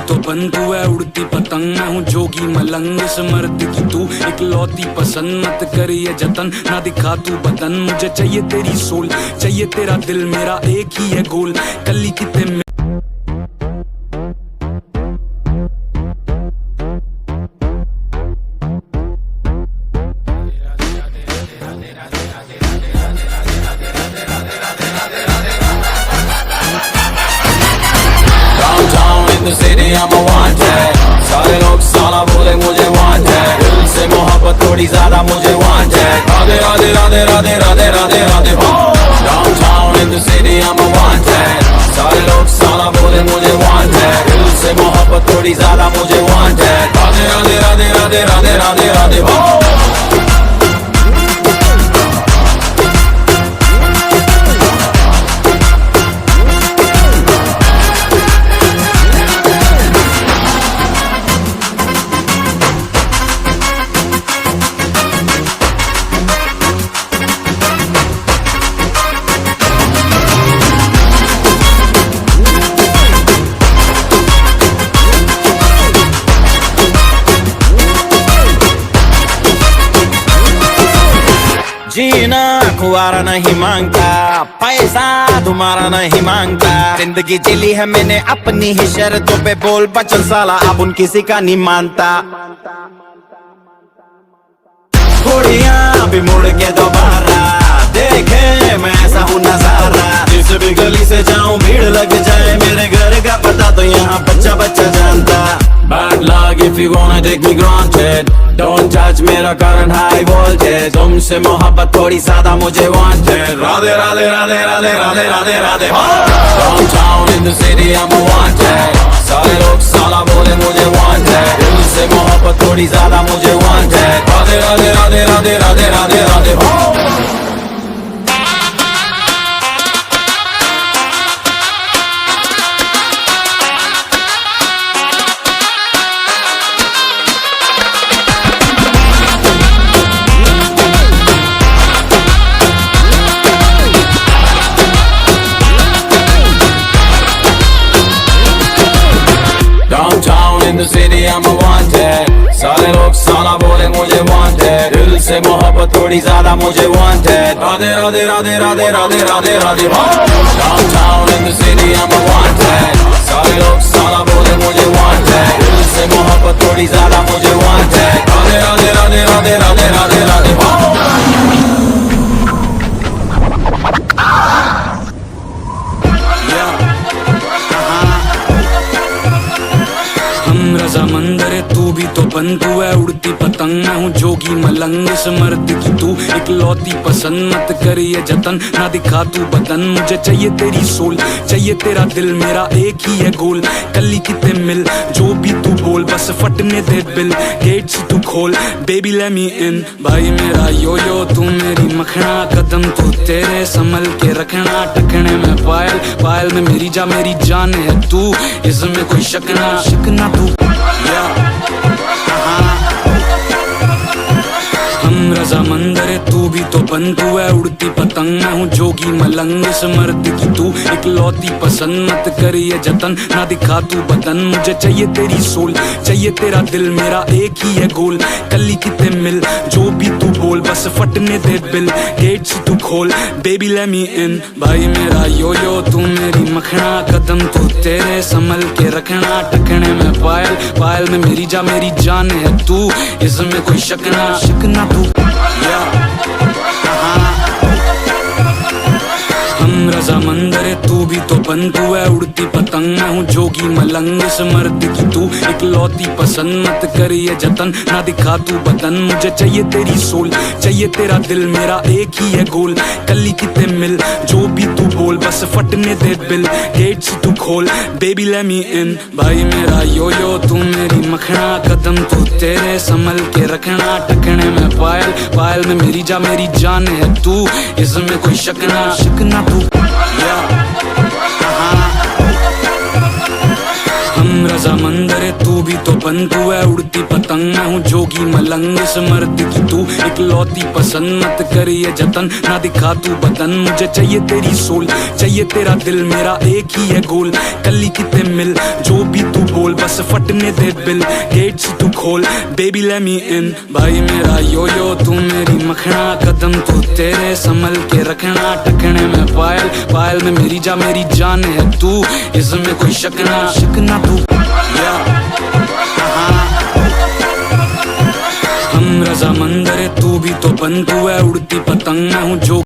तो बन, तू है उड़ती पतंग। मैं हूँ जोगी मलंग, इस मर्द की तू इकलौती पसंद। मत कर ये जतन, ना दिखा तू बदन। मुझे चाहिए तेरी सोल, चाहिए तेरा दिल, मेरा एक ही है गोल। कली कितने the city I'm a wanted, सारे लोग साला बोले मुझे wanted, दिल से मोहब्बत थोड़ी ज्यादा मुझे wanted। Radhe Radhe Radhe Radhe Radhe Radhe Radhe downtown in the city I'm a wanted, सारे लोग साला बोले मुझे wanted, दिल से मोहब्बत थोड़ी ज्यादा मुझे wanted। राधे राधे राधे राधे राधे राधे राधे जीना खुआरा नहीं मांगता, पैसा तुम्हारा नहीं मांगता। जिंदगी जिली है मैंने अपनी ही शर्तों पे, बोल बचन साला अब उन किसी का नहीं मानता। थोड़ियां भी मुड़ के दोबारा देखे मैं ऐसा हूँ नजारा। जिस भी गली से जाऊं भीड़ लग जाए, मेरे घर का पता तो यहाँ बच्चा बच्चा जानता। Bad luck if you wanna take me granted, don't touch मेरा current high voltage। तुमसे मोहब्बत थोड़ी ज्यादा मुझे wanted। Radhe Radhe Radhe Radhe Radhe Radhe Radhe downtown in the city I'm a wanted, सारे लोग साला बोले मुझे wanted, दिल से मोहब्बत थोड़ी ज्यादा मुझे wanted। Radhe Radhe Radhe Radhe Radhe Radhe Radhe in the city I'm a wanted, सारे लोग साला बोले मुझे wanted, दिल से मोहब्बत थोड़ी ज्यादा मुझे wanted। Radhe Radhe Radhe Radhe Radhe Radhe Radhe downtown in the city I'm a wanted, सारे लोग साला बोले मुझे wanted, दिल से मोहब्बत थोड़ी ज्यादा मुझे wanted। राधे राधे राधे राधे राधे राधे राधे मंदिर तू भी तो बन, तू है उड़ती पतंग। मैं हूँ जोगी मलंग, इस मर्द की तू इकलौती पसंद। मत कर ये जतन, ना दिखा तू बदन। मुझे चाहिए तेरी सोल, चाहिए तेरा दिल, मेरा एक ही है गोल। कली कितने मिल, जो भी तू बोल, बस फटने दे बिल। गेट से तू खोल, बेबी लेट मी इन। भाई मेरा यो यो तू मेरी मखना, कदम तू तेरे संभल के रखना। टकने में पायल, पायल में मेरी जान है तू, इसमें कोई शक ना तू। हम रजा मंदिर तू भी तो बन, तू है उड़ती पतंग। मैं हूँ जोगी मलंग, इस मर्द की तू इकलौती पसंद। मत कर ये जतन, ना दिखा तू बदन। मुझे चाहिए तेरी सोल, चाहिए तेरा दिल, मेरा एक ही है गोल। कली कितने मिल, जो भी तू बोल, बस फटने दे बिल। गेट से तू खोल, बेबी लेट मी इन। भाई मेरा यो यो तू मेरी मखना, कदम तू तेरे संभल के रखना। टकने में पायल, पायल में मेरी जान है तू, इसमें कोई शक ना तू। हम रजा मंदिर तू भी तो बन, तू है उड़ती पतंग। मैं हूँ जोगी मलंग, इस मर्द की तू इकलौती पसंद। मत कर ये जतन, ना दिखा तू बदन। मुझे चाहिए तेरी सोल, चाहिए तेरा दिल, मेरा एक ही है गोल। कली कितने मिल, जो भी तू बोल, बस फटने दे बिल। गेट से तू खोल, बेबी लेट मी इन। भाई मेरा यो यो तू मेरी मखना, कदम तू तेरे संभल के रखना। टकने में पायल, पायल में मेरी जान है तू, इसमें कोई शक ना तू। हम रजा मंदिर तू भी तो बन, तू है उड़ती पतंग। पतंग मैं हूँ जोगी मलंग इस मर्द की तू इकलौती पसंद मत कर ये जतन ना दिखा तू बदन मुझे चाहिए तेरी सोल चाहिए तेरा दिल मेरा एक ही है गोल कली किते मिल जो भी तू बोल बस फटने दे बिल गेट्स तू खोल बेबी लेट मी इन भाई मेरा यो यो तू मेरी मखना कदम तू तेरे संभल के रखना टकने में पायल पायल में मेरी जान है तू इसमें कोई शक ना तू हम रजामंद रे तू भी तो बन तू है उड़ती पतंग मैं हूँ जो